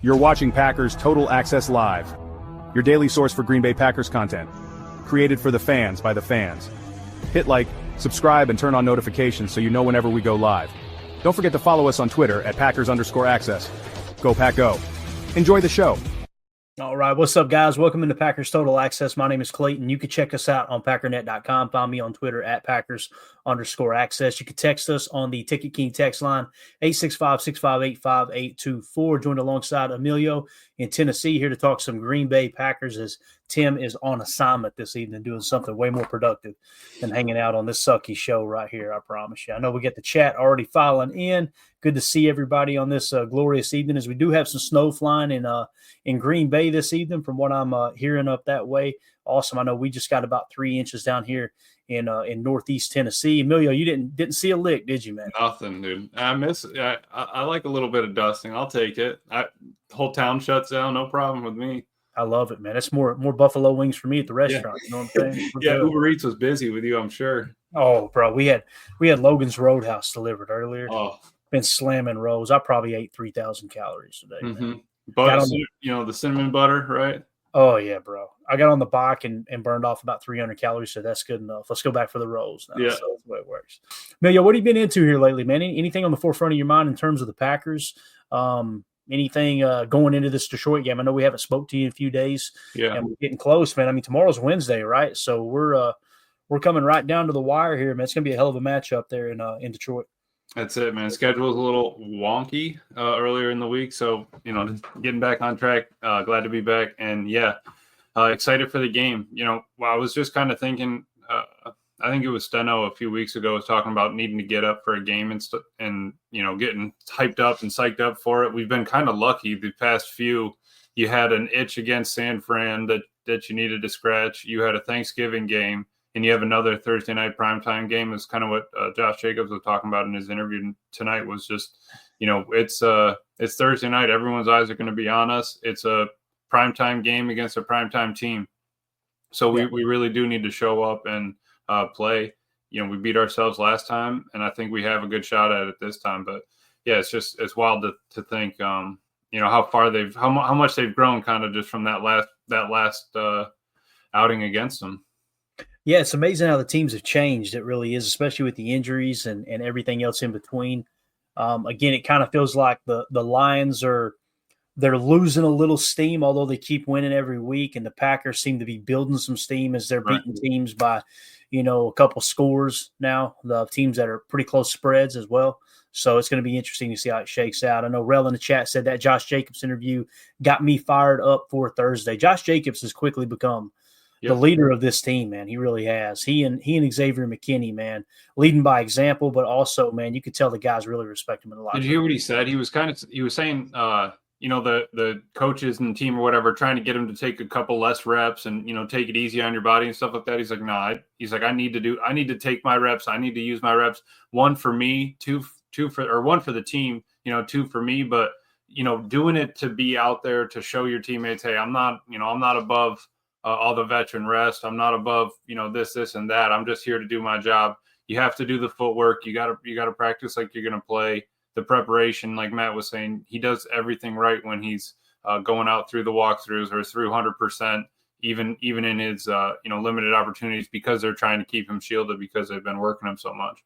You're watching Packers Total Access Live, your daily source for Green Bay Packers content. Created for the fans by the fans. Hit like, subscribe, and turn on notifications so you know whenever we go live. Don't forget to follow us on Twitter at Packers_access. Go Pack Go. Enjoy the show. All right, what's up, guys? Welcome into Packers Total Access. My name is Clayton. You can check us out on Packernet.com. Find me on Twitter at Packers_access. You can text us on the Ticket King text line, 865-658-5824. Joined alongside Emilio in Tennessee here to talk some Green Bay Packers as Tim is on assignment this evening doing something way more productive than hanging out on this sucky show right here, I promise you. I know we get the chat already filing in. Good to see everybody on this glorious evening, as we do have some snow flying in Green Bay this evening from what I'm hearing up that way. Awesome. I know we just got about 3 inches down here in Northeast Tennessee. Emilio, you didn't see a lick, did you, man? Nothing, dude. I miss it. I like a little bit of dusting. I'll take it. The whole town shuts down. No problem with me. I love it, man. It's more buffalo wings for me at the restaurant. Yeah. You know what I'm saying? Yeah, Uber Eats was busy with you, I'm sure. Oh, bro, we had Logan's Roadhouse delivered earlier. Oh, been slamming rolls. I probably ate 3,000 calories today. Mm-hmm. Butter, the cinnamon butter, right? Oh yeah, bro. I got on the bike and burned off about 300 calories, so that's good enough. Let's go back for the rolls now. Yeah, so that's the way it works. Emilio, what have you been into here lately, man? Anything on the forefront of your mind in terms of the Packers? Anything going into this Detroit game? I know we haven't spoke to you in a few days. Yeah, and we're getting close, man. I mean, tomorrow's Wednesday, right? So we're coming right down to the wire here, man. It's gonna be a hell of a matchup there in Detroit. That's it, man. Schedule was a little wonky earlier in the week, so just getting back on track. Glad to be back, and excited for the game. I was just kind of thinking. I think it was Steno a few weeks ago was talking about needing to get up for a game and getting hyped up and psyched up for it. We've been kind of lucky the past few. You had an itch against San Fran that you needed to scratch. You had a Thanksgiving game, and you have another Thursday night primetime game. Is kind of what Josh Jacobs was talking about in his interview tonight. Was just it's Thursday night. Everyone's eyes are going to be on us. It's a primetime game against a primetime team, so we really do need to show up and play. We beat ourselves last time, and I think we have a good shot at it this time. But yeah, it's wild to think, how much they've grown kind of just from that last outing against them. Yeah, it's amazing how the teams have changed. It really is, especially with the injuries and everything else in between. Again, it kind of feels like the Lions they're losing a little steam, although they keep winning every week, and the Packers seem to be building some steam as they're beating teams by a couple scores now, the teams that are pretty close spreads as well. So it's going to be interesting to see how it shakes out. I know Rel in the chat said that Josh Jacobs interview got me fired up for Thursday. Josh Jacobs has quickly become the leader of this team, man. He really has. He and Xavier McKinney, man, leading by example, but also, man, you could tell the guys really respect him in a lot. Did you hear what he said? He was saying, the coaches and the team or whatever trying to get him to take a couple less reps and, take it easy on your body and stuff like that. He's like, nah, I need to take my reps. I need to use my reps. One for me, one for the team, two for me. But, doing it to be out there to show your teammates, hey, I'm not above all the veteran rest. I'm not above, this and that. I'm just here to do my job. You have to do the footwork. You gotta practice like you're going to play. The preparation, like Matt was saying, he does everything right when he's going out through the walkthroughs or through 100%, even in his limited opportunities, because they're trying to keep him shielded because they've been working him so much.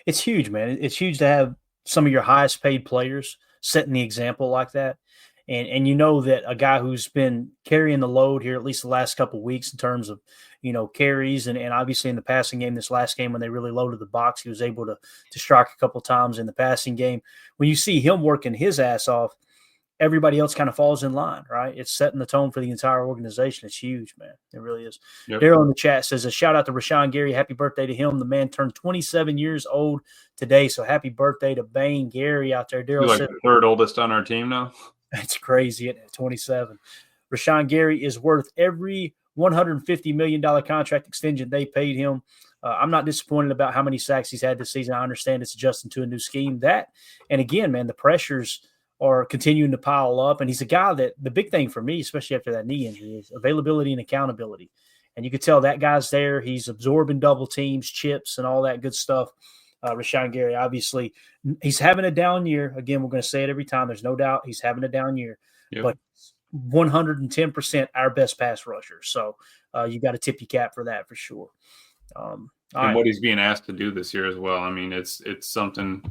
It's huge, man. It's huge to have some of your highest paid players setting the example like that. And that a guy who's been carrying the load here at least the last couple of weeks in terms of, carries and obviously in the passing game, this last game when they really loaded the box, he was able to strike a couple of times in the passing game. When you see him working his ass off, everybody else kind of falls in line, right? It's setting the tone for the entire organization. It's huge, man. It really is. Yep. Daryl in the chat says, a shout out to Rashawn Gary. Happy birthday to him. The man turned 27 years old today. So happy birthday to Bane Gary out there. Daryl said, the third oldest on our team now. It's crazy at 27. Rashawn Gary is worth every $150 million contract extension they paid him. I'm not disappointed about how many sacks he's had this season. I understand it's adjusting to a new scheme. And again, man, the pressures are continuing to pile up. And he's a guy that the big thing for me, especially after that knee injury, is availability and accountability. And you could tell that guy's there. He's absorbing double teams, chips, and all that good stuff. Rashawn Gary, obviously, he's having a down year. Again, we're going to say it every time. There's no doubt he's having a down year, but 110% our best pass rusher. So you got to tip your cap for that for sure. What he's being asked to do this year as well. I mean, it's something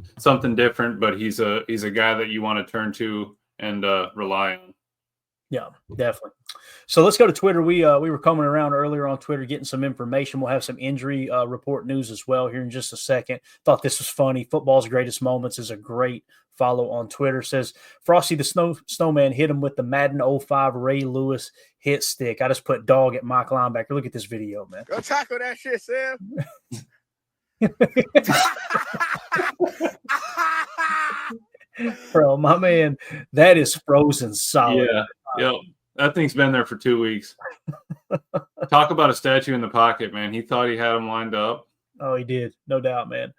different, but he's a guy that you want to turn to and rely on. Yeah, definitely. So let's go to Twitter. We were coming around earlier on Twitter getting some information. We'll have some injury report news as well here in just a second. Thought this was funny. Football's Greatest Moments is a great follow on Twitter. Says Frosty the Snowman hit him with the Madden 05 Ray Lewis hit stick. I just put dog at Mike linebacker. Look at this video, man. Go tackle that shit, Sam. Bro, my man, that is frozen solid. Yeah. Yep. That thing's been there for 2 weeks. Talk about a statue in the pocket, man. He thought he had him lined up. Oh, he did. No doubt, man.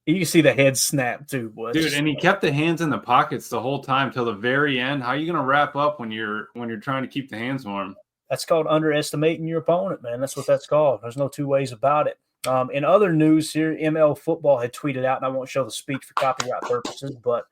You can see the head snap too, boy. Dude, and he kept the hands in the pockets the whole time till the very end. How are you going to wrap up when you're trying to keep the hands warm? That's called underestimating your opponent, man. That's what that's called. There's no two ways about it. In other news here, ML Football had tweeted out, and I won't show the speech for copyright purposes, but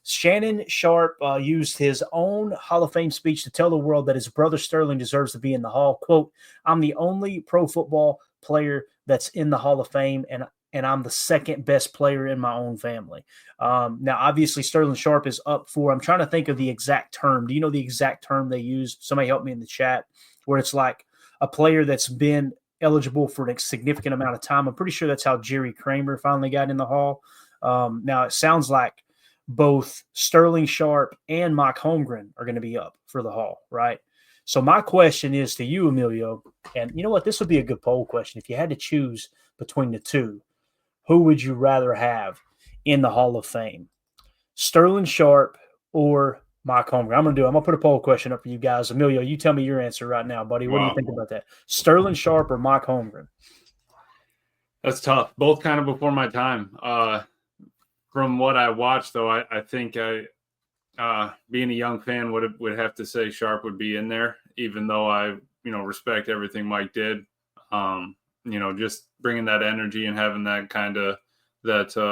Shannon Sharpe used his own Hall of Fame speech to tell the world that his brother Sterling deserves to be in the Hall. Quote, "I'm the only pro football player that's in the Hall of Fame, and I'm the second best player in my own family." Now, obviously, Sterling Sharpe is up for, I'm trying to think of the exact term. Do you know the exact term they use? Somebody help me in the chat, where it's like a player that's been eligible for a significant amount of time. I'm pretty sure that's how Jerry Kramer finally got in the Hall. Now, it sounds like both Sterling Sharpe and Mike Holmgren are going to be up for the Hall, right? So my question is to you, Emilio, and you know what? This would be a good poll question. If you had to choose between the two, who would you rather have in the Hall of Fame? Sterling Sharpe or Mike Holmgren? I'm going to put a poll question up for you guys. Emilio, you tell me your answer right now, buddy. What do you think about that? Sterling Sharpe or Mike Holmgren? That's tough. Both kind of before my time. From what I watched, though, I think being a young fan would have to say Sharpe would be in there, even though I respect everything Mike did. Just bringing that energy and having that kind of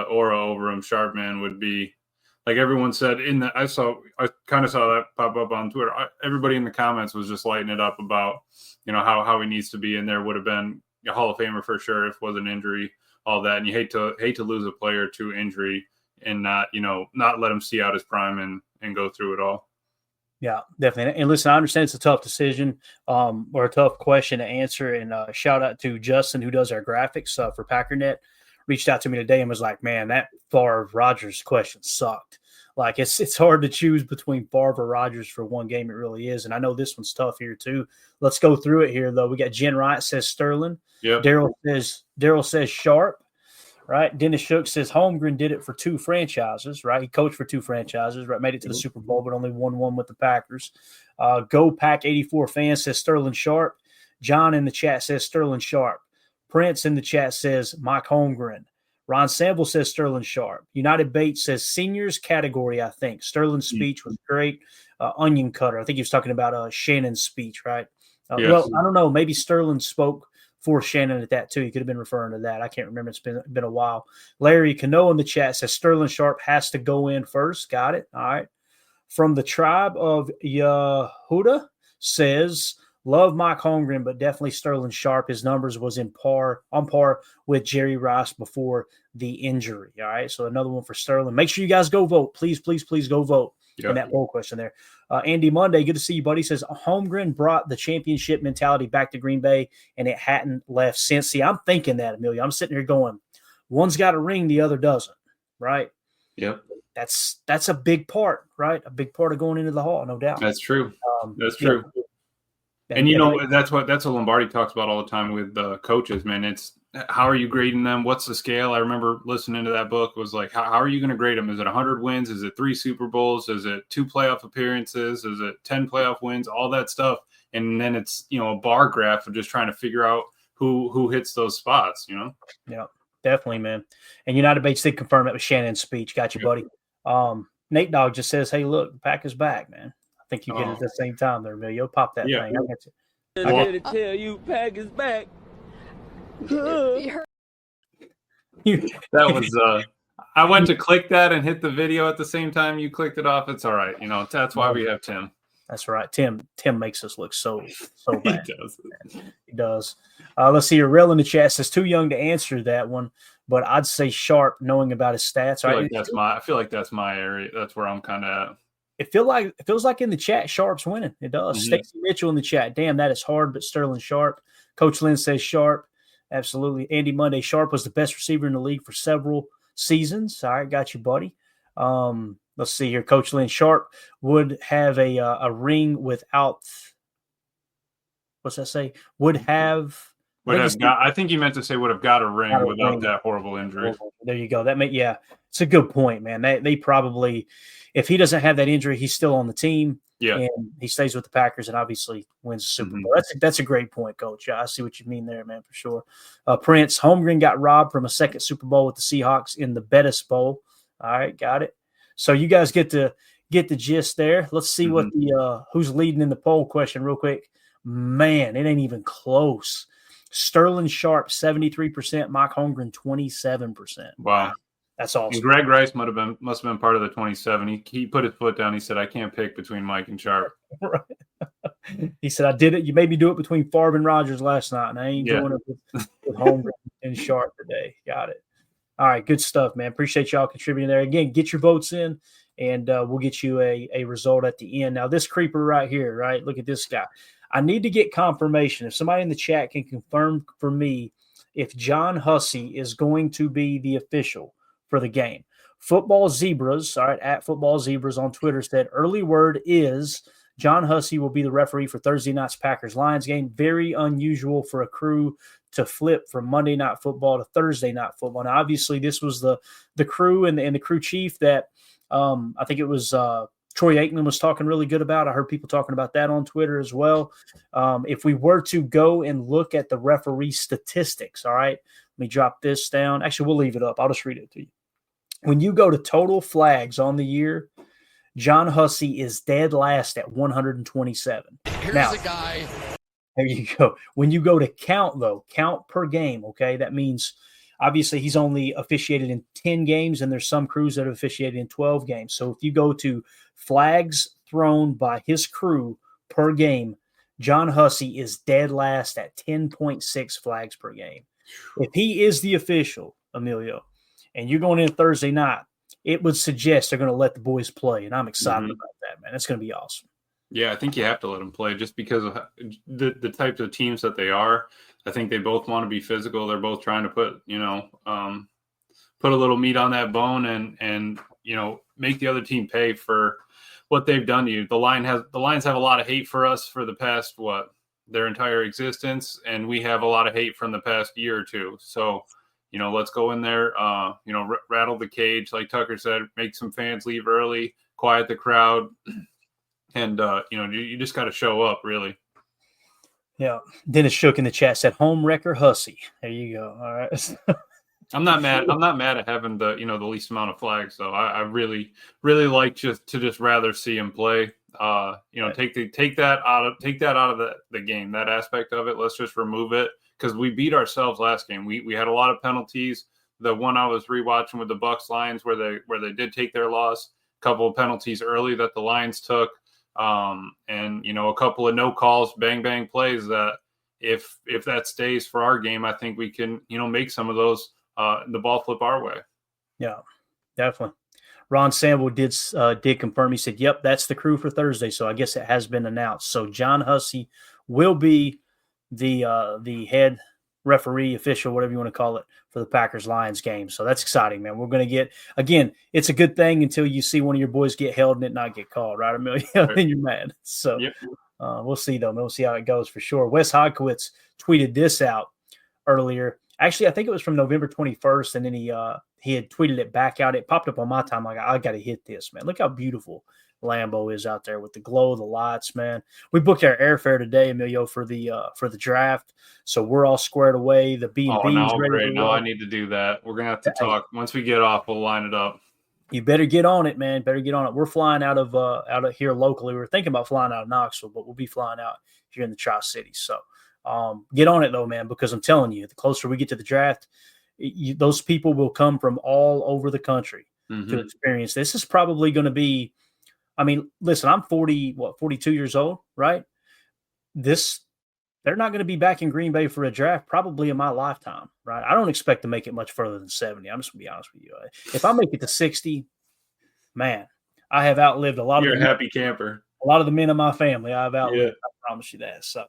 aura over him, Sharpe, man, would be like everyone said I kind of saw that pop up on Twitter. Everybody in the comments was just lighting it up about how he needs to be in there. Would have been a Hall of Famer for sure if it was an injury, all that. And you hate to lose a player to injury and not let him see out his prime and go through it all. Yeah, definitely. And listen, I understand it's a tough decision or a tough question to answer. And shout out to Justin, who does our graphics for Packernet. Reached out to me today and was like, man, that Favre Rodgers question sucked. Like, it's hard to choose between Favre or Rodgers for one game. It really is. And I know this one's tough here too. Let's go through it here, though. We got Jen Wright says Sterling. Yep. Daryl says Sharpe. Right. Dennis Shook says Holmgren did it for two franchises, right? He coached for two franchises, right? Made it to the Super Bowl, but only won one with the Packers. Go Pack 84 fan says Sterling Sharpe. John in the chat says Sterling Sharpe. Prince in the chat says Mike Holmgren. Ron Sample says Sterling Sharpe. United Bates says seniors category, I think. Sterling's speech was great. Onion Cutter, I think he was talking about Shannon's speech, right? Yes. Well, I don't know. Maybe Sterling spoke for Shannon at that too. He could have been referring to that. I can't remember. It's been a while. Larry Cano in the chat says Sterling Sharpe has to go in first. Got it. All right. From the tribe of Yehuda says love Mike Holmgren, but definitely Sterling Sharpe. His numbers was on par with Jerry Rice before the injury. All right. So another one for Sterling. Make sure you guys go vote. Please, please, please go vote. In that poll question there. Andy Monday, good to see you, buddy. Says Holmgren brought the championship mentality back to Green Bay, and it hadn't left since. See, I'm thinking that, Amelia. I'm sitting here going, one's got a ring, the other doesn't, right? Yep. That's a big part, right? A big part of going into the Hall, no doubt. That's true. That's true. And that's what Lombardi talks about all the time with coaches, man. It's how are you grading them? What's the scale? I remember listening to that book was like, how are you going to grade them? Is it 100 wins? Is it 3 Super Bowls? Is it 2 playoff appearances? Is it 10 playoff wins? All that stuff. And then it's, a bar graph of just trying to figure out who hits those spots, Yeah, definitely, man. And United Bates did confirm that with Shannon's speech. Got you, buddy. Nate Dogg just says, hey, look, the Pack is back, man. I think you get it at the same time there, Emilio. Pop that thing. I got you. I'm here to tell you, Pack is back. That was I went to click that and hit the video at the same time you clicked it off. It's all right. That's why we have Tim. That's right. Tim makes us look so He bad. does. He does. Let's see. Real in the chat says too young to answer that one, but I'd say Sharpe, knowing about his stats. I feel like that's my area. That's where I'm kind of at. It feels like in the chat, Sharpe's winning. It does. Mm-hmm. Stacy Mitchell in the chat. Damn, that is hard, but Sterling Sharpe. Coach Lynn says Sharpe. Absolutely. Andy Monday, Sharpe was the best receiver in the league for several seasons. All right, got you, buddy. Let's see here. Coach Lynn, Sharpe would have a ring without – what's that say? I think he meant to say would have got a ring without that horrible injury. There you go. It's a good point, man. They probably – if he doesn't have that injury, he's still on the team. Yeah. And he stays with the Packers and obviously wins the Super Bowl. That's a great point, Coach. I see what you mean there, man, for sure. Prince, Holmgren got robbed from a second Super Bowl with the Seahawks in the Bettis Bowl. All right, got it. So you guys get the gist there. Let's see what the who's leading in the poll question real quick. Man, it ain't even close. Sterling Sharpe, 73%. Mike Holmgren, 27%. Wow. That's awesome. And Greg Rice must have been part of the 27. He put his foot down. He said, I can't pick between Mike and Sharpe. Right. He said, I did it. You made me do it between Favre and Rodgers last night, and I ain't doing it with Holmgren and Sharpe today. Got it. All right, good stuff, man. Appreciate y'all contributing there. Again, get your votes in, and we'll get you a result at the end. Now, this creeper right here, right? Look at this guy. I need to get confirmation. If somebody in the chat can confirm for me if John Hussey is going to be the official for the game. Football Zebras, all right, at Football Zebras on Twitter said early word is John Hussey will be the referee for Thursday night's Packers-Lions game. Very unusual for a crew to flip from Monday Night Football to Thursday Night Football. Now, obviously, this was the crew and the crew chief that I think it was Troy Aikman was talking really good about. I heard people talking about that on Twitter as well. If we were to go and look at the referee statistics, all right, let me drop this down. Actually, we'll leave it up. I'll just read it to you. When you go to total flags on the year, John Hussey is dead last at 127. Here's now, a guy. There you go. When you go to count per game, okay, that means obviously he's only officiated in 10 games, and there's some crews that have officiated in 12 games. So if you go to flags thrown by his crew per game, John Hussey is dead last at 10.6 flags per game. If he is the official, Emilio, and you're going in Thursday night, it would suggest they're going to let the boys play, and I'm excited about that, man. That's going to be awesome. Yeah, I think you have to let them play just because of the types of teams that they are. I think they both want to be physical. They're both trying to put a little meat on that bone and make the other team pay for what they've done to you. The Lions have a lot of hate for us for the past their entire existence, and we have a lot of hate from the past year or two. So let's go in there, rattle the cage, like Tucker said, make some fans leave early, quiet the crowd, and, you just got to show up, really. Yeah. Dennis Shook in the chat said, home wrecker Hussey. There you go. All right. I'm not mad. I'm not mad at having the least amount of flags, though. I really, really like just rather see him play. Take that out of the game, that aspect of it. Let's just remove it. Because we beat ourselves last game. We had a lot of penalties. The one I was rewatching with the Bucs Lions where they did take their loss, a couple of penalties early that the Lions took, and a couple of no calls, bang bang plays that if that stays for our game, I think we can make some of those the ball flip our way. Yeah, definitely. Ron Sample did confirm. He said, "Yep, that's the crew for Thursday." So I guess it has been announced. So John Hussey will be the head referee, official, whatever you want to call it, for the Packers-Lions game. So that's exciting, man. We're going to get – again, it's a good thing until you see one of your boys get held and it not get called, right, Amelia? Then you're mad. So yep. We'll see, though. We'll see how it goes for sure. Wes Hodkowitz tweeted this out earlier. Actually, I think it was from November 21st, and then he had tweeted it back out. It popped up on my time. Like, I got to hit this, man. Look how beautiful Lambeau is out there with the glow of the lights, man. We booked our airfare today, Emilio, for the draft, so we're all squared away. The B&B is ready. Great. No, I need to do that. We're gonna have to talk once we get off. We'll line it up. You better get on it, man. Better get on it. We're flying out of here locally. We were thinking about flying out of Knoxville, but we'll be flying out here in the Tri-Cities. So get on it though, man, because I'm telling you, the closer we get to the draft, those people will come from all over the country to experience. This is probably going to be, I mean, listen, I'm 42 years old, right? They're not going to be back in Green Bay for a draft probably in my lifetime, right? I don't expect to make it much further than 70. I'm just going to be honest with you. If I make it to 60, man, I have outlived a lot You're of a happy camper. A lot of the men in my family I've outlived. I promise you that. So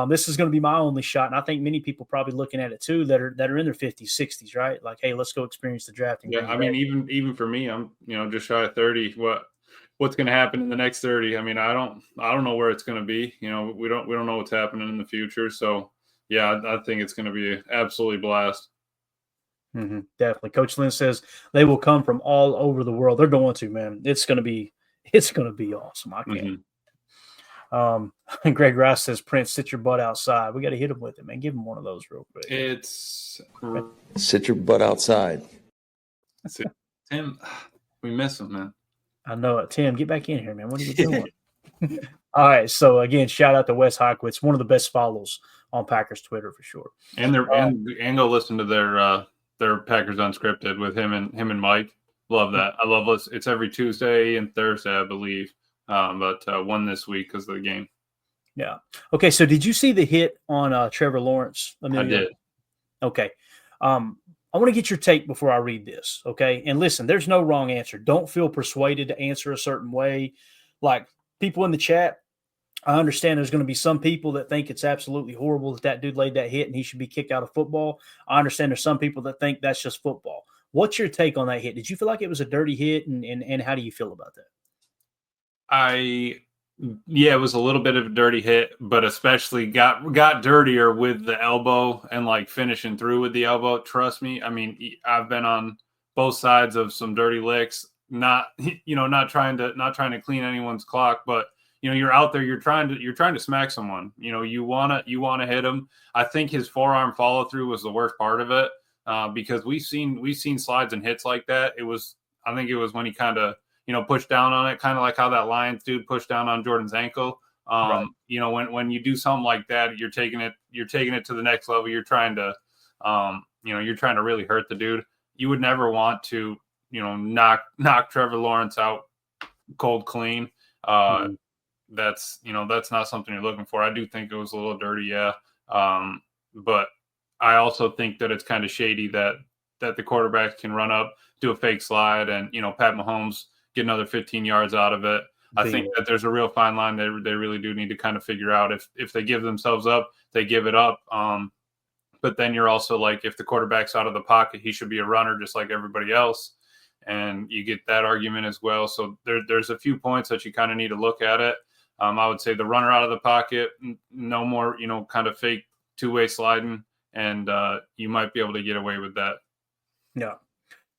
this is going to be my only shot, and I think many people probably looking at it too that are in their 50s, 60s, right? Like, hey, let's go experience the draft. Yeah, I mean, even for me, I'm just shy of 30. What's going to happen in the next 30? I mean, I don't know where it's going to be. We don't know what's happening in the future. So yeah, I think it's going to be absolutely blast. Definitely. Coach Lynn says they will come from all over the world. They're going to, man. It's going to be awesome. I can't. Greg Rice says, Prince, sit your butt outside. We got to hit him with it, man. Give him one of those real quick. It's sit your butt outside. That's it. Tim, we miss him, man. I know it. Tim, get back in here, man. What are you doing? All right. So again, shout out to Wes Hockwitz, one of the best follows on Packers Twitter for sure. And and go listen to their Packers Unscripted with him and Mike. Love that. I love it. It's every Tuesday and Thursday, I believe. But one this week because of the game. Yeah. Okay. So did you see the hit on Trevor Lawrence? I did. Okay. I want to get your take before I read this. Okay. And listen, there's no wrong answer. Don't feel persuaded to answer a certain way. Like people in the chat, I understand there's going to be some people that think it's absolutely horrible that dude laid that hit and he should be kicked out of football. I understand there's some people that think that's just football. What's your take on that hit? Did you feel like it was a dirty hit, and how do you feel about that? Yeah, it was a little bit of a dirty hit, but especially got dirtier with the elbow and like finishing through with the elbow. Trust me. I mean, I've been on both sides of some dirty licks, not trying to clean anyone's clock, but you're out there, you're trying to smack someone, you want to hit him. I think his forearm follow through was the worst part of it. Because we've seen slides and hits like that. I think it was when he kind of, pushed down on it, kind of like how that Lions dude pushed down on Jordan's ankle. Right. When you do something like that, you're taking it to the next level. You're trying to, really hurt the dude. You would never want to, knock Trevor Lawrence out cold clean. That's not something you're looking for. I do think it was a little dirty. Yeah. But I also think that it's kind of shady that the quarterback can run up, do a fake slide, and Pat Mahomes get another 15 yards out of it. I think that there's a real fine line they really do need to kind of figure out. If they give themselves up, they give it up. But then you're also like, if the quarterback's out of the pocket, he should be a runner just like everybody else, and you get that argument as well. So there's a few points that you kind of need to look at it. I would say the runner out of the pocket, no more kind of fake two-way sliding. And you might be able to get away with that. Yeah.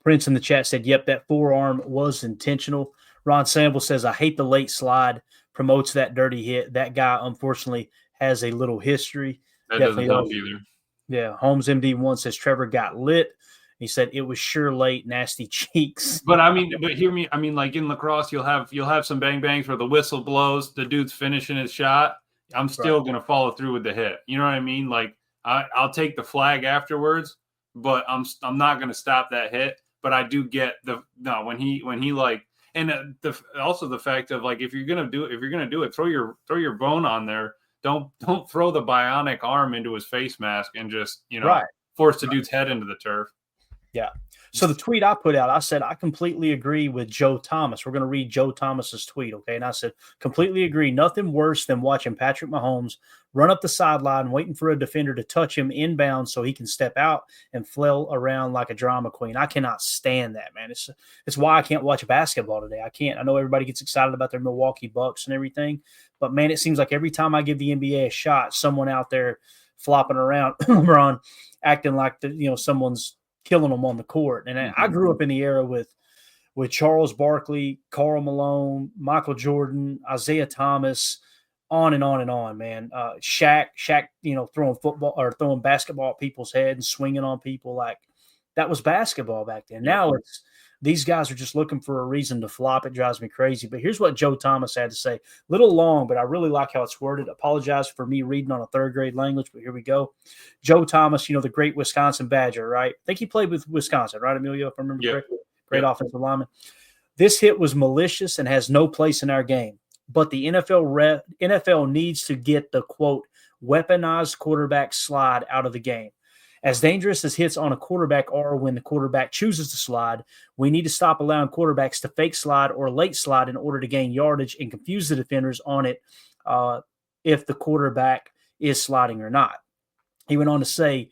Prince in the chat said, yep, that forearm was intentional. Ron Sample says, I hate the late slide, promotes that dirty hit. That guy, unfortunately, has a little history. That doesn't help either. Yeah. Holmes MD1 says, Trevor got lit. He said, it was sure late, nasty cheeks. But hear me. I mean, like in lacrosse, you'll have some bang bangs where the whistle blows, the dude's finishing his shot. I'm still going to follow through with the hit. You know what I mean? Like, I'll take the flag afterwards, but I'm not going to stop that hit. But I do get when he like, and also the fact of like, if you're gonna do it, throw your bone on there. Don't throw the bionic arm into his face mask and just force the dude's head into the turf. Yeah. So the tweet I put out, I said, I completely agree with Joe Thomas. We're going to read Joe Thomas's tweet, okay? And I said, completely agree. Nothing worse than watching Patrick Mahomes run up the sideline, waiting for a defender to touch him inbound so he can step out and flail around like a drama queen. I cannot stand that, man. It's why I can't watch basketball today. I can't. I know everybody gets excited about their Milwaukee Bucks and everything, but, man, it seems like every time I give the NBA a shot, someone out there flopping around, LeBron, acting like someone's killing them on the court. And I grew up in the era with Charles Barkley, Karl Malone, Michael Jordan, Isaiah Thomas, on and on and on, man. Shaq, throwing football or throwing basketball at people's head and swinging on people. Like, that was basketball back then. Now it's These guys are just looking for a reason to flop. It drives me crazy. But here's what Joe Thomas had to say. A little long, but I really like how it's worded. Apologize for me reading on a third grade language, but here we go. Joe Thomas, the great Wisconsin Badger, right? I think he played with Wisconsin, right, Emilio, if I remember correctly? Great offensive lineman. This hit was malicious and has no place in our game. But the NFL needs to get the, quote, weaponized quarterback slide out of the game. As dangerous as hits on a quarterback are when the quarterback chooses to slide, we need to stop allowing quarterbacks to fake slide or late slide in order to gain yardage and confuse the defenders on it if the quarterback is sliding or not. He went on to say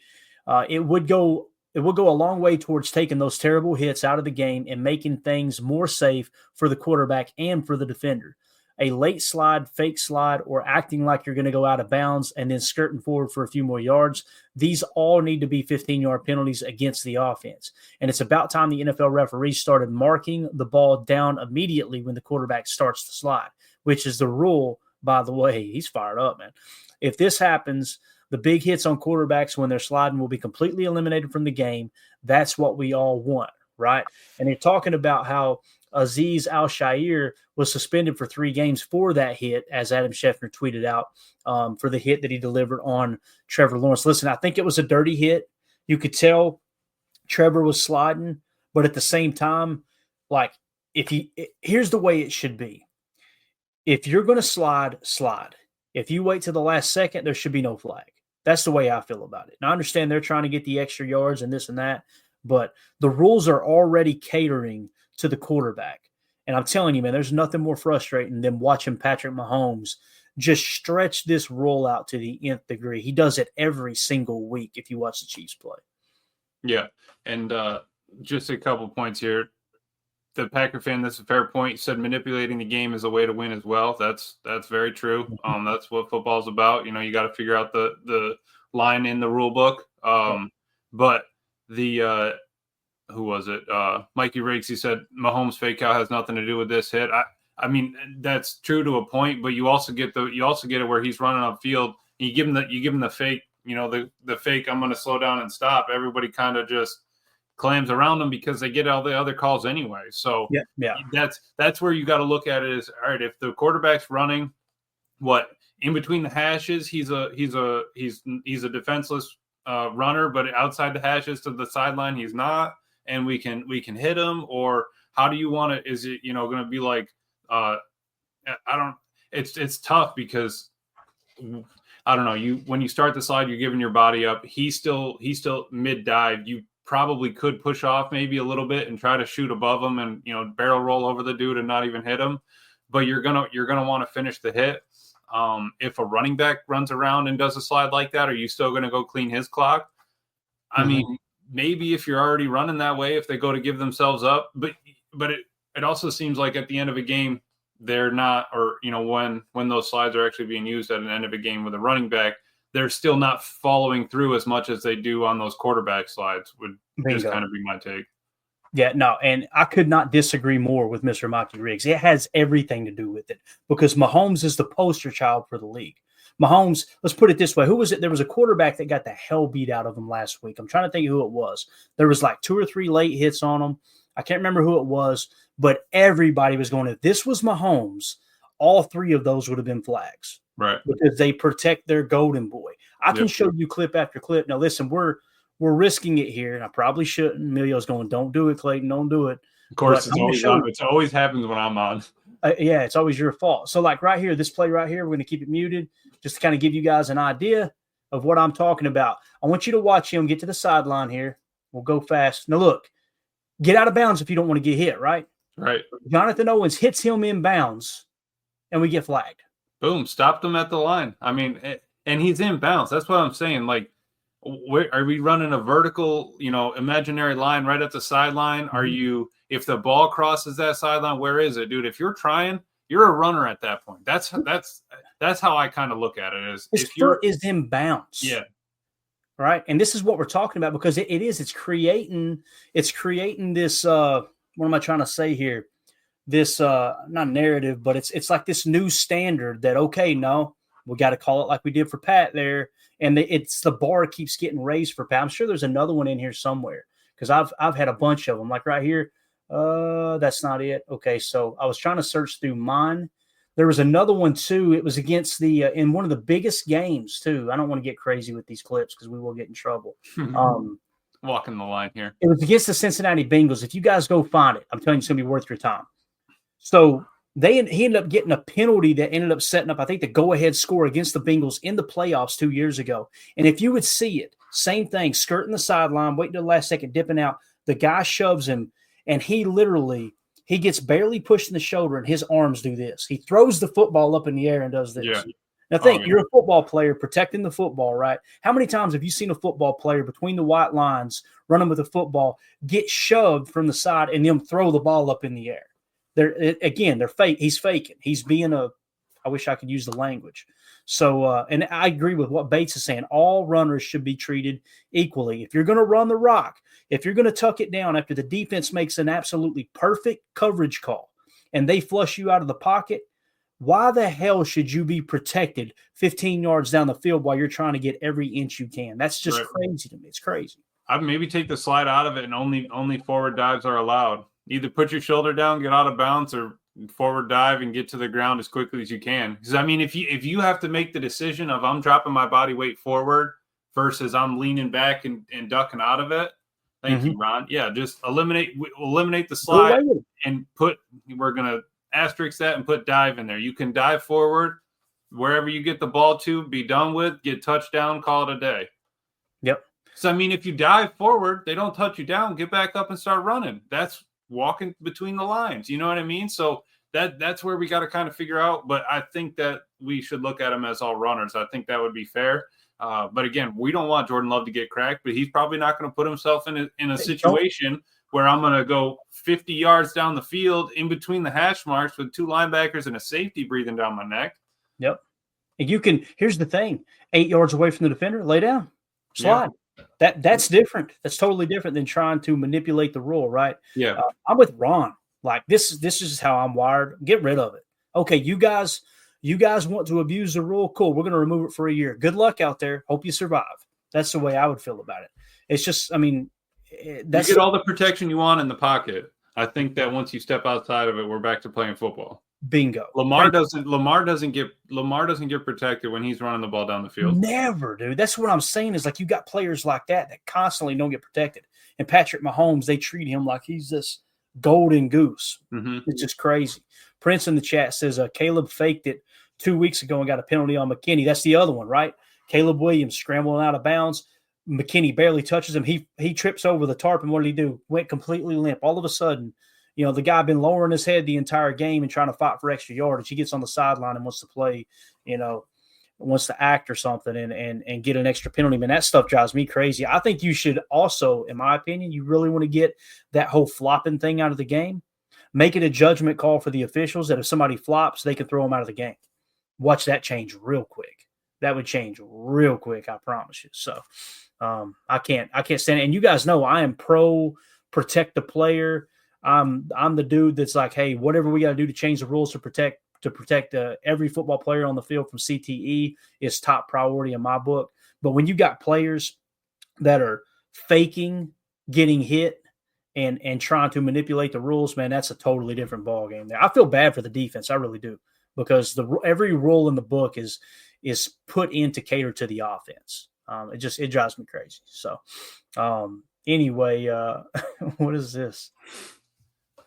it would go a long way towards taking those terrible hits out of the game and making things more safe for the quarterback and for the defender. A late slide, fake slide, or acting like you're going to go out of bounds and then skirting forward for a few more yards, these all need to be 15-yard penalties against the offense. And it's about time the NFL referees started marking the ball down immediately when the quarterback starts to slide, which is the rule, by the way. He's fired up, man. If this happens, the big hits on quarterbacks when they're sliding will be completely eliminated from the game. That's what we all want, right? And they're talking about how Azeez Al-Shaair was suspended for 3 games for that hit, as Adam Schefter tweeted out, for the hit that he delivered on Trevor Lawrence. Listen, I think it was a dirty hit. You could tell Trevor was sliding, but at the same time, like, here's the way it should be. If you're going to slide. If you wait till the last second, there should be no flag. That's the way I feel about it. Now, I understand they're trying to get the extra yards and this and that, but the rules are already catering to the quarterback. And I'm telling you, man, there's nothing more frustrating than watching Patrick Mahomes just stretch this rule out to the nth degree. He does it every single week if you watch the Chiefs play. Yeah, and just a couple points here. The Packer fan, that's a fair point, said manipulating the game is a way to win as well. That's very true. That's what football's about. You got to figure out the line in the rule book. But the who was it? Mikey Riggs, he said Mahomes fake out has nothing to do with this hit. I mean, that's true to a point, but you also get it where he's running upfield. You give him the fake, the fake, I'm going to slow down and stop. Everybody kind of just clams around them because they get all the other calls anyway. So yeah. That's where you got to look at it is, all right, if the quarterback's running in between the hashes, he's a defenseless runner, but outside the hashes to the sideline, he's not. And we can hit him, or how do you want it? Is it, going to be like, it's tough because I don't know. When you start the slide, you're giving your body up. He's still mid dive. You probably could push off maybe a little bit and try to shoot above him and, barrel roll over the dude and not even hit him. But you're going to want to finish the hit. If a running back runs around and does a slide like that, are you still going to go clean his clock? I mean, maybe if you're already running that way, if they go to give themselves up, but it also seems like at the end of a game, they're not, or, when those slides are actually being used at an end of a game with a running back, they're still not following through as much as they do on those quarterback slides would just kind of be my take. Yeah, no, and I could not disagree more with Mr. Mikey Riggs. It has everything to do with it because Mahomes is the poster child for the league. Mahomes, let's put it this way. Who was it? There was a quarterback that got the hell beat out of him last week. I'm trying to think who it was. There was like 2 or 3 late hits on him. I can't remember who it was, but everybody was going, if this was Mahomes, all 3 of those would have been flags. Right. Because they protect their golden boy. I can show you clip after clip. Now, listen, we're risking it here, and I probably shouldn't. Emilio's going, don't do it, Clayton. Don't do it. Of course, it always happens when I'm on. Yeah, it's always your fault. So, like right here, this play right here, we're going to keep it muted just to kind of give you guys an idea of what I'm talking about. I want you to watch him get to the sideline here. We'll go fast. Now, look, get out of bounds if you don't want to get hit, right? Right. Jonathan Owens hits him in bounds, and we get flagged. Boom, stopped him at the line. I mean, and he's in bounds. That's what I'm saying. Like, are we running a vertical, imaginary line right at the sideline? Are you, if the ball crosses that sideline, where is it, dude? If you're trying, you're a runner at that point. That's how I kind of look at it. His foot is in bounds. Yeah. Right. And this is what we're talking about because it's creating this, what am I trying to say here? This, not narrative, but it's like this new standard that, okay, no, we got to call it like we did for Pat there. And it's the bar keeps getting raised for Pat. I'm sure there's another one in here somewhere because I've had a bunch of them. Like right here, That's not it. Okay, so I was trying to search through mine. There was another one too. It was against the in one of the biggest games too. I don't want to get crazy with these clips because we will get in trouble. Walking the line here. It was against the Cincinnati Bengals. If you guys go find it, I'm telling you, it's gonna be worth your time. So he ended up getting a penalty that ended up setting up, I think, the go-ahead score against the Bengals in the playoffs 2 years ago. And if you would see it, same thing, skirting the sideline, waiting till the last second, dipping out. The guy shoves him, and he gets barely pushed in the shoulder, and his arms do this. He throws the football up in the air and does this. Yeah. Now think, you're a football player protecting the football, right? How many times have you seen a football player between the white lines running with the football get shoved from the side and them throw the ball up in the air? They're fake. He's faking. He's being I wish I could use the language. So, and I agree with what Bates is saying. All runners should be treated equally. If you're going to run the rock, if you're going to tuck it down after the defense makes an absolutely perfect coverage call and they flush you out of the pocket, why the hell should you be protected 15 yards down the field while you're trying to get every inch you can? That's just crazy to me. It's crazy. I'd maybe take the slide out of it and only forward dives are allowed. Either put your shoulder down, get out of bounds, or forward dive and get to the ground as quickly as you can. Because, I mean, if you have to make the decision of I'm dropping my body weight forward versus I'm leaning back and ducking out of it, thank you, Ron. Yeah, just eliminate the slide and we're going to asterisk that and put dive in there. You can dive forward wherever you get the ball to, be done with, get touchdown, call it a day. Yep. So, I mean, if you dive forward, they don't touch you down, get back up and start running. That's walking between the lines. You know what I mean? So that's where we got to kind of figure out. But I think that we should look at them as all runners. I think that would be fair. But again, we don't want Jordan Love to get cracked, but he's probably not going to put himself in a situation where I'm going to go 50 yards down the field in between the hash marks with two linebackers and a safety breathing down my neck. Yep. And here's the thing, 8 yards away from the defender, lay down, slide. Yeah. That's different. That's totally different than trying to manipulate the rule, right? Yeah. I'm with Ron. Like this is how I'm wired. Get rid of it. Okay, you guys want to abuse the rule? Cool. We're going to remove it for a year. Good luck out there. Hope you survive. That's the way I would feel about it. It's just, I mean, you get all the protection you want in the pocket. I think that once you step outside of it, we're back to playing football. Bingo. Lamar doesn't get protected when he's running the ball down the field. Never, dude. That's what I'm saying is like you got players like that constantly don't get protected. And Patrick Mahomes, they treat him like he's this golden goose. It's just crazy. Prince in the chat says Caleb faked it 2 weeks ago and got a penalty on McKinney. That's the other one, right? Caleb Williams scrambling out of bounds. McKinney barely touches him. He trips over the tarp, and what did he do? Went completely limp. All of a sudden, you know, the guy been lowering his head the entire game and trying to fight for extra yardage. He gets on the sideline and wants to play, you know, wants to act or something and get an extra penalty. Man, that stuff drives me crazy. I think you should also, in my opinion, you really want to get that whole flopping thing out of the game. Make it a judgment call for the officials that if somebody flops, they can throw them out of the game. Watch that change real quick. That would change real quick, I promise you. So I can't stand it. And you guys know I am pro protect the player. I'm the dude that's like, hey, whatever we got to do to change the rules to protect every football player on the field from CTE is top priority in my book. But when you got players that are faking getting hit and trying to manipulate the rules, man, that's a totally different ball game there. I feel bad for the defense, I really do, because every rule in the book is put in to cater to the offense. It drives me crazy. So anyway, what is this?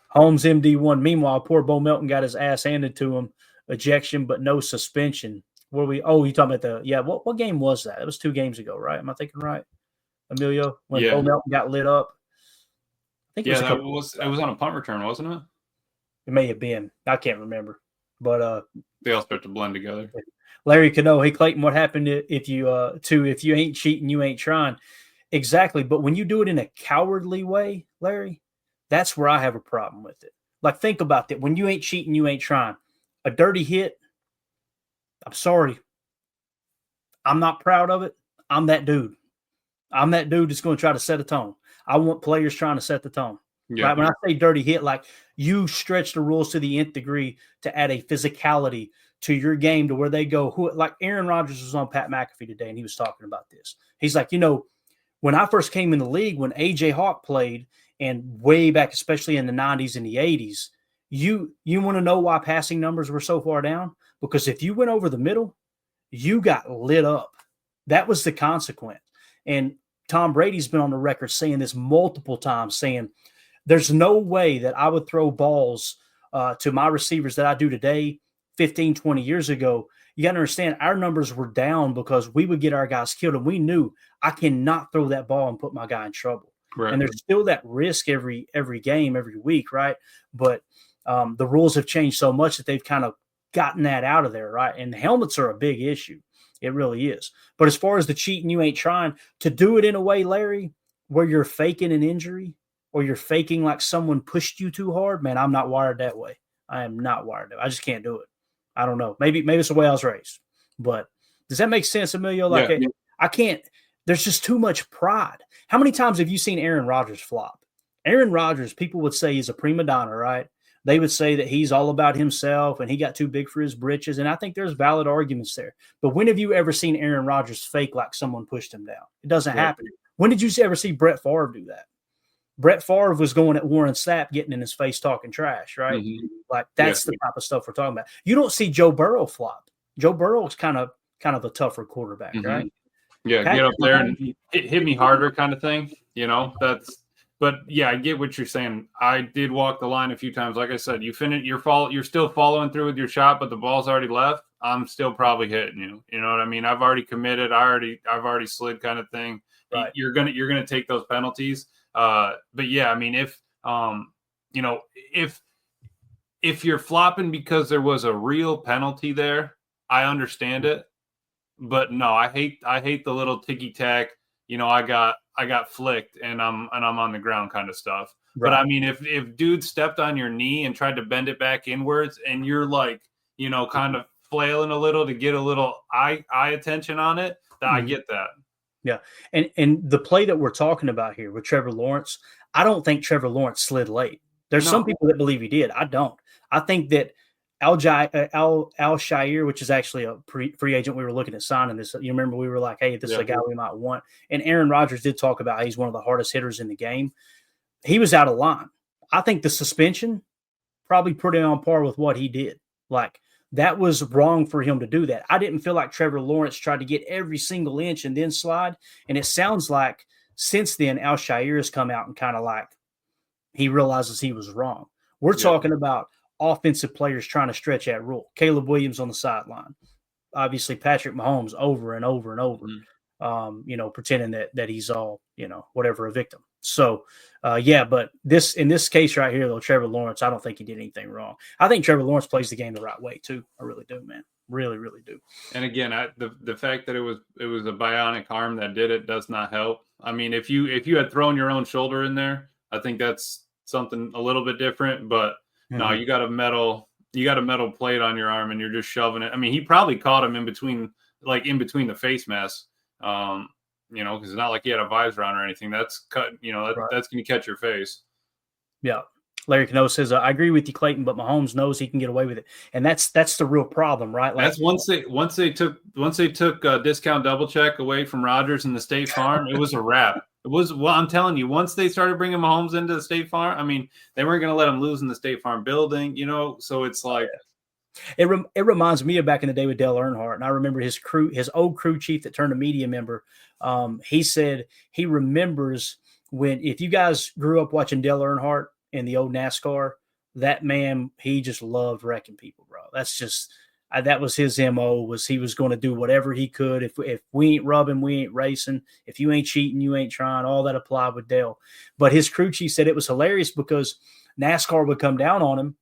Holmes MD1. Meanwhile, poor Bo Melton got his ass handed to him. Ejection, but no suspension. You talking about what game was that? It was 2 games ago, right? Am I thinking right, Emilio? When Bo Melton got lit up? I think it was on a punt return, wasn't it? It may have been. I can't remember. But they all start to blend together. Larry Cano, hey Clayton, what happened if you ain't cheating, you ain't trying? Exactly. But when you do it in a cowardly way, Larry, that's where I have a problem with it. Like, think about that. When you ain't cheating, you ain't trying. A dirty hit, I'm sorry. I'm not proud of it. I'm that dude. I'm that dude that's going to try to set a tone. I want players trying to set the tone. Yeah. Right? When I say dirty hit, like you stretch the rules to the nth degree to add a physicality to your game to where they go, like Aaron Rodgers was on Pat McAfee today, and he was talking about this. He's like, when I first came in the league, when A.J. Hawk played and way back, especially in the 90s and the 80s, you want to know why passing numbers were so far down? Because if you went over the middle, you got lit up. That was the consequence. And Tom Brady's been on the record saying this multiple times, saying there's no way that I would throw balls to my receivers that I do today 15, 20 years ago. You got to understand our numbers were down because we would get our guys killed, and we knew I cannot throw that ball and put my guy in trouble. Right. And there's still that risk every game, every week, right? But the rules have changed so much that they've kind of gotten that out of there, right? And the helmets are a big issue. It really is. But as far as the cheating, you ain't trying to do it in a way, Larry, where you're faking an injury or you're faking like someone pushed you too hard. Man, I'm not wired that way. I am not wired that way. I just can't do it. I don't know. Maybe it's the way I was raised. But does that make sense, Emilio? Like I can't. There's just too much pride. How many times have you seen Aaron Rodgers flop? Aaron Rodgers, people would say he's a prima donna, right? They would say that he's all about himself and he got too big for his britches. And I think there's valid arguments there. But when have you ever seen Aaron Rodgers fake like someone pushed him down? It doesn't happen. When did you ever see Brett Favre do that? Brett Favre was going at Warren Sapp, getting in his face, talking trash, right? Mm-hmm. Like that's the type of stuff we're talking about. You don't see Joe Burrow flop. Joe Burrow is kind of a tougher quarterback, mm-hmm. right? Yeah, get up there and hit me harder kind of thing. You know, but yeah, I get what you're saying. I did walk the line a few times. Like I said, you're still following through with your shot, but the ball's already left. I'm still probably hitting you. You know what I mean? I've already committed. I've already slid kind of thing. Right. You're gonna take those penalties. But yeah, I mean, if you're flopping because there was a real penalty there, I understand it. But no, I hate the little ticky tack. You know, I got flicked and I'm on the ground kind of stuff. Right. But I mean, if dude stepped on your knee and tried to bend it back inwards and you're like, you know, kind of flailing a little to get a little eye attention on it, then I get that. Yeah. And the play that we're talking about here with Trevor Lawrence, I don't think Trevor Lawrence slid late. There's some people that believe he did. I don't. I think that Al-Shaair, which is actually a free agent, we were looking at signing this. You remember we were like, hey, this is a guy we might want. And Aaron Rodgers did talk about how he's one of the hardest hitters in the game. He was out of line. I think the suspension probably put him on par with what he did. Like, that was wrong for him to do that. I didn't feel like Trevor Lawrence tried to get every single inch and then slide. And it sounds like since then, Al-Shaair has come out and kind of like he realizes he was wrong. We're talking about offensive players trying to stretch that rule. Caleb Williams on the sideline. Obviously, Patrick Mahomes over and over and over, pretending that he's all, whatever, a victim. So, but in this case right here, though, Trevor Lawrence, I don't think he did anything wrong. I think Trevor Lawrence plays the game the right way, too. I really do, man. Really, really do. And again, the fact that it was a bionic arm that did it does not help. I mean, if you had thrown your own shoulder in there, I think that's something a little bit different, but no, you got a metal plate on your arm and you're just shoving it. I mean, he probably caught him in between the face mask, because it's not like he had a visor on or anything. That's cut, that's going to catch your face. Yeah. Larry Cano says, I agree with you, Clayton, but Mahomes knows he can get away with it. And that's the real problem, right? Like, that's once they took discount double check away from Rodgers and the State Farm, it was a wrap. It was, I'm telling you, once they started bringing Mahomes into the State Farm, I mean, they weren't going to let him lose in the State Farm building, so it's like. It reminds me of back in the day with Dale Earnhardt. And I remember his old crew chief that turned a media member. He said he remembers if you guys grew up watching Dale Earnhardt in the old NASCAR, that man, he just loved wrecking people, bro. That's just, that was his MO, was he was going to do whatever he could. If we ain't rubbing, we ain't racing. If you ain't cheating, you ain't trying. All that applied with Dale. But his crew chief said it was hilarious because NASCAR would come down on him.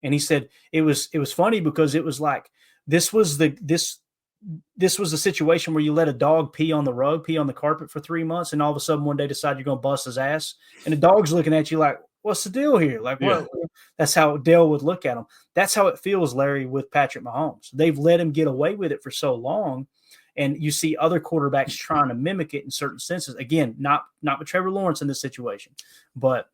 And he said it was funny because it was like, this was a situation where you let a dog pee on the carpet for 3 months. And all of a sudden one day decide you're going to bust his ass. And the dog's looking at you like, what's the deal here? Like, what? That's how Dale would look at him. That's how it feels, Larry, with Patrick Mahomes. They've let him get away with it for so long. And you see other quarterbacks trying to mimic it in certain senses. Again, not with Trevor Lawrence in this situation, but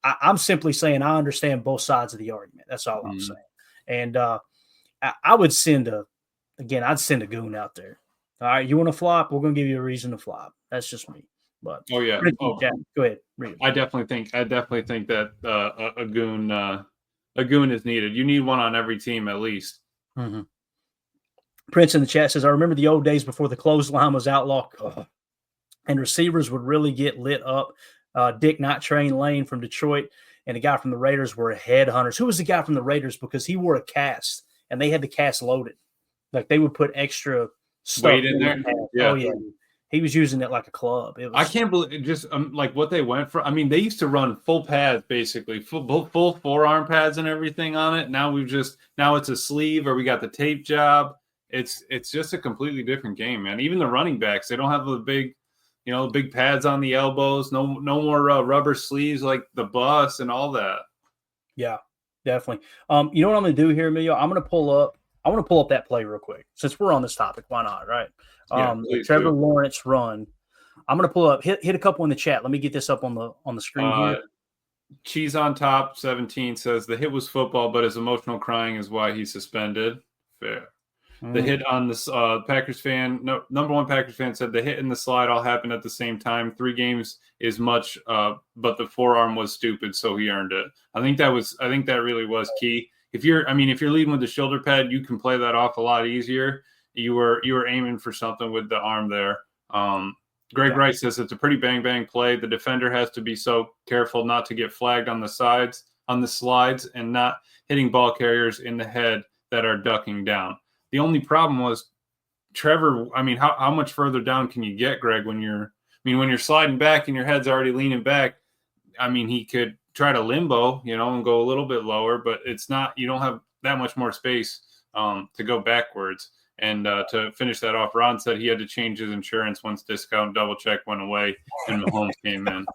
I'm simply saying I understand both sides of the argument. That's all I'm saying. And I would I'd send a goon out there. All right, you want to flop? We're going to give you a reason to flop. That's just me. But oh yeah, go ahead. Read it. I definitely think that a goon is needed. You need one on every team at least. Mm-hmm. Prince in the chat says, I remember the old days before the clothesline was outlawed, and receivers would really get lit up. Dick Not Train Lane from Detroit and the guy from the Raiders were headhunters. Who was the guy from the Raiders? Because he wore a cast, and they had the cast loaded. Like they would put extra stuff Weight in there. Yeah. Oh, yeah. He was using it like a club. I can't believe it, just like what they went for. I mean, they used to run full pads, basically full forearm pads and everything on it. Now it's a sleeve, or we got the tape job. It's just a completely different game, man. Even the running backs, they don't have the big, big pads on the elbows. No more rubber sleeves like the bus and all that. Yeah, definitely. You know what I'm going to do here, Emilio? I want to pull up that play real quick since we're on this topic. Why not? Right. The Trevor Lawrence run. I'm going to pull up, hit a couple in the chat. Let me get this up on the screen here. Cheese on Top 17 says the hit was football, but his emotional crying is why he's suspended. Fair. The hit on this Packers fan, number one Packers fan said the hit and the slide all happened at the same time. 3 games is much, but the forearm was stupid, so he earned it. I think that really was key. If you're leading with the shoulder pad, you can play that off a lot easier. You were aiming for something with the arm there. Greg Wright says it's a pretty bang play. The defender has to be so careful not to get flagged on the slides, and not hitting ball carriers in the head that are ducking down. The only problem was Trevor. I mean, how much further down can you get, Greg? When you're sliding back and your head's already leaning back. I mean, he could try to limbo, and go a little bit lower, but it's not. You don't have that much more space to go backwards. And to finish that off, Ron said he had to change his insurance once Discount Double Check went away and Mahomes came in.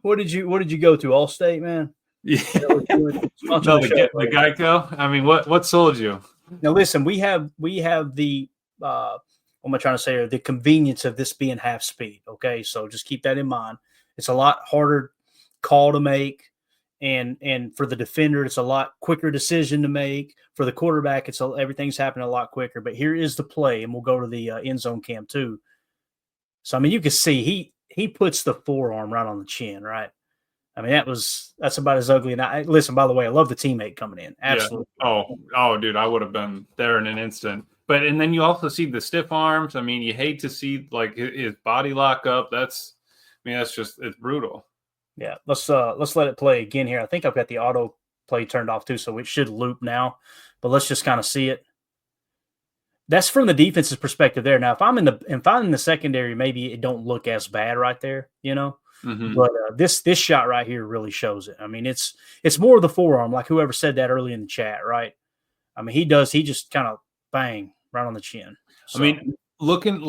What did you go to? Allstate, man? Yeah. The Geico. I mean, what sold you? Now listen, we have the what am I trying to say here? The convenience of this being half speed. Okay, so just keep that in mind. It's a lot harder call to make, and for the defender, it's a lot quicker decision to make. For the quarterback, everything's happening a lot quicker. But here is the play, and we'll go to the end zone cam too. So I mean, you can see he puts the forearm right on the chin, right? I mean, that's about as ugly. And listen, by the way, I love the teammate coming in. Absolutely. Yeah. Oh, dude, I would have been there in an instant. And then you also see the stiff arms. I mean, you hate to see like his body lock up. It's brutal. Yeah. Let's let it play again here. I think I've got the auto play turned off too, so it should loop now. But let's just kind of see it. That's from the defense's perspective there. Now, if I'm in the secondary, maybe it don't look as bad right there, Mm-hmm. But this shot right here really shows it. I mean, it's more of the forearm, like whoever said that early in the chat, right? I mean, he just kind of bang right on the chin. So, I mean, looking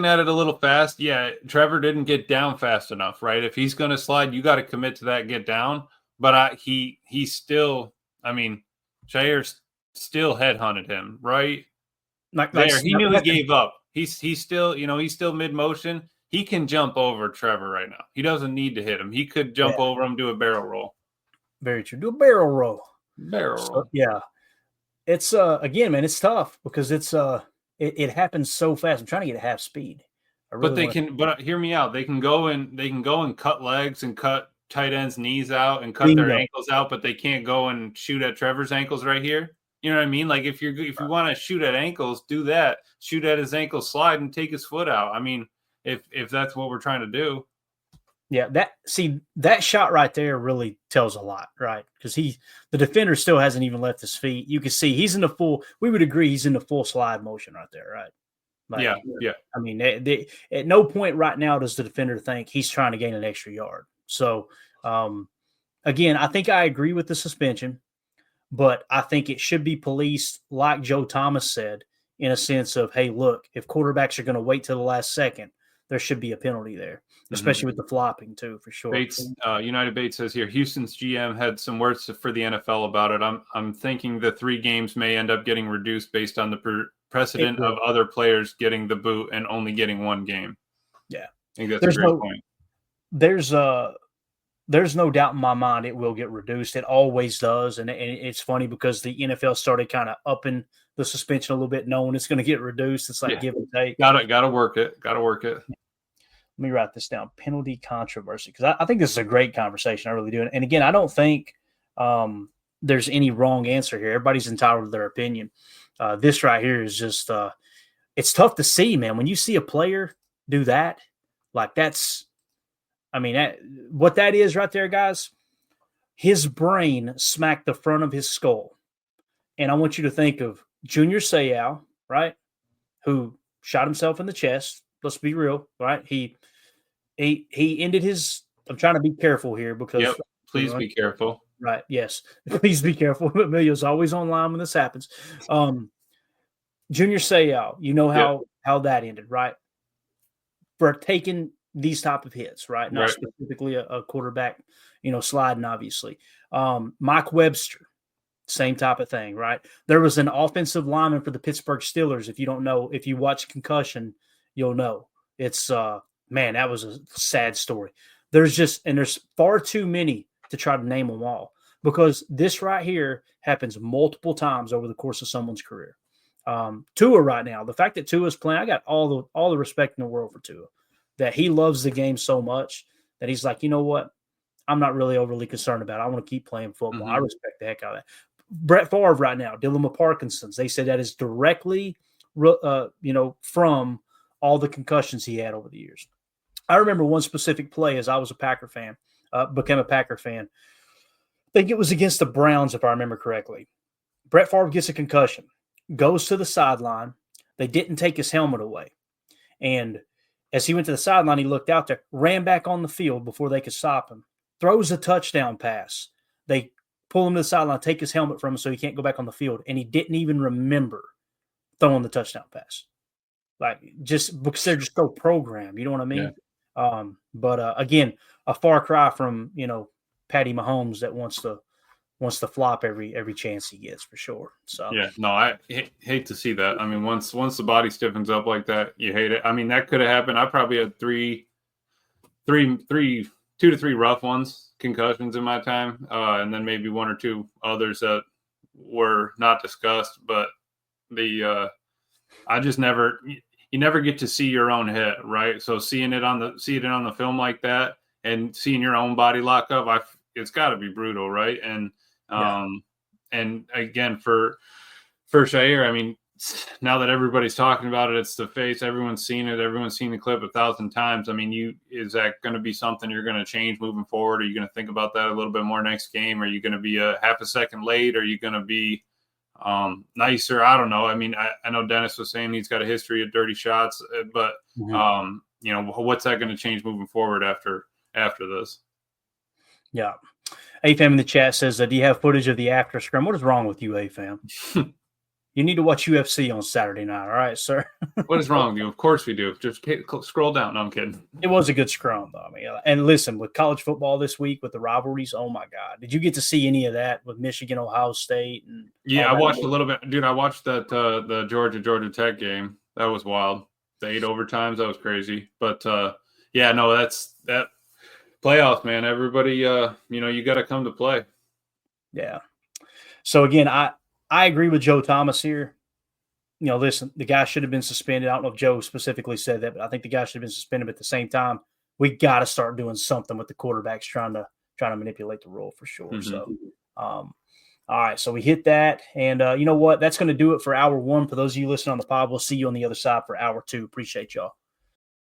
at it a little fast, yeah, Trevor didn't get down fast enough, right? If he's going to slide, you got to commit to that, get down. But he still, I mean, Jair still headhunted him, right? He knew he gave up. He's still, he's still mid motion. He can jump over Trevor right now. He doesn't need to hit him. He could jump over him, do a barrel roll. Very true. Do a barrel roll. So, yeah. It's again, man, it's tough because it happens so fast. I'm trying to get at half speed. But hear me out. They can go and cut legs and cut tight ends' knees out and cut their ankles out, but they can't go and shoot at Trevor's ankles right here. You know what I mean? Like if you want to shoot at ankles, do that. Shoot at his ankle, slide, and take his foot out. I mean, if that's what we're trying to do. Yeah, that shot right there really tells a lot, right? Because the defender still hasn't even left his feet. You can see he's in the full. We would agree he's in the full slide motion right there, right? Like, yeah. I mean, at no point right now does the defender think he's trying to gain an extra yard. So, again, I think I agree with the suspension, but I think it should be policed, like Joe Thomas said, in a sense of, hey, look, if quarterbacks are going to wait till the last second, there should be a penalty there, especially with the flopping too, for sure. United Bates says here, Houston's GM had some words for the NFL about it. I'm thinking the 3 games may end up getting reduced based on the precedent of other players getting the boot and only getting 1 game. Yeah, I think that's a great point. There's no doubt in my mind it will get reduced. It always does, and it's funny because the NFL started kind of upping the suspension a little bit, knowing it's going to get reduced. It's like give and take. Gotta work it. let me write this down. Penalty controversy, because I think this is a great conversation. I really do. And again, I don't think there's any wrong answer here. Everybody's entitled to their opinion. This right here is just it's tough to see, man. When you see a player do that, like that's, I mean, what that is right there, guys, his brain smacked the front of his skull. And I want you to think of Junior Seau, right, who shot himself in the chest. Let's be real, right? He ended his. I'm trying to be careful here because. Please be careful. Right. Yes. Please be careful. Emilio's always online when this happens. Junior Seau, you know how that ended, right? For taking these type of hits, right? Not specifically a quarterback, sliding, obviously. Mike Webster, same type of thing, right? There was an offensive lineman for the Pittsburgh Steelers. If you don't know, if you watch Concussion, you'll know. It's man, that was a sad story. There's far too many to try to name them all, because this right here happens multiple times over the course of someone's career. Tua right now, the fact that Tua's playing, I got all the respect in the world for Tua, that he loves the game so much that he's like, you know what? I'm not really overly concerned about it. I want to keep playing football. I respect the heck out of that. Brett Favre right now, dealing with Parkinson's. They said that is directly, from all the concussions he had over the years. I remember one specific play as I was a Packer fan, became a Packer fan. I think it was against the Browns, if I remember correctly. Brett Favre gets a concussion, goes to the sideline. They didn't take his helmet away. And as he went to the sideline, he looked out there, ran back on the field before they could stop him, throws a touchdown pass. They pull him to the sideline, take his helmet from him so he can't go back on the field. And he didn't even remember throwing the touchdown pass. Like, just because they're just so programmed, you know what I mean? Yeah. But again, a far cry from, Patty Mahomes that wants to flop every chance he gets, for sure. So yeah, no, I hate to see that. I mean, once the body stiffens up like that, you hate it. I mean, that could have happened. I probably had 2 to 3 rough ones, concussions in my time, and then maybe 1 or 2 others that were not discussed. But I just never. You never get to see your own head, right? So seeing it on the film like that and seeing your own body lock up, it's got to be brutal, right? And and again for Shair, I mean, now that everybody's talking about it, it's the face. Everyone's seen it. Everyone's seen the clip 1,000 times. I mean, is that going to be something you're going to change moving forward? Are you going to think about that a little bit more next game? Are you going to be a half a second late? Are you going to be nicer? I don't know. I mean, I know Dennis was saying he's got a history of dirty shots, but what's that going to change moving forward after this? Yeah. AFAM in the chat says, do you have footage of the after scrum? What is wrong with you, AFAM? You need to watch UFC on Saturday night. All right, sir. What is wrong with you? Of course we do. Just scroll down. No, I'm kidding. It was a good scrum, though. I mean, and listen, with college football this week with the rivalries, oh my God, did you get to see any of that with Michigan, Ohio State? I watched a little bit, dude. I watched that the Georgia Tech game. That was wild. The 8 overtimes, that was crazy. But that's that playoffs, man. Everybody, you got to come to play. Yeah. So again, I agree with Joe Thomas here. Listen, the guy should have been suspended. I don't know if Joe specifically said that, but I think the guy should have been suspended. But at the same time, we got to start doing something with the quarterbacks trying to manipulate the rule, for sure. Mm-hmm. So, all right. So we hit that. And you know what? That's going to do it for hour 1. For those of you listening on the pod, we'll see you on the other side for hour 2. Appreciate y'all.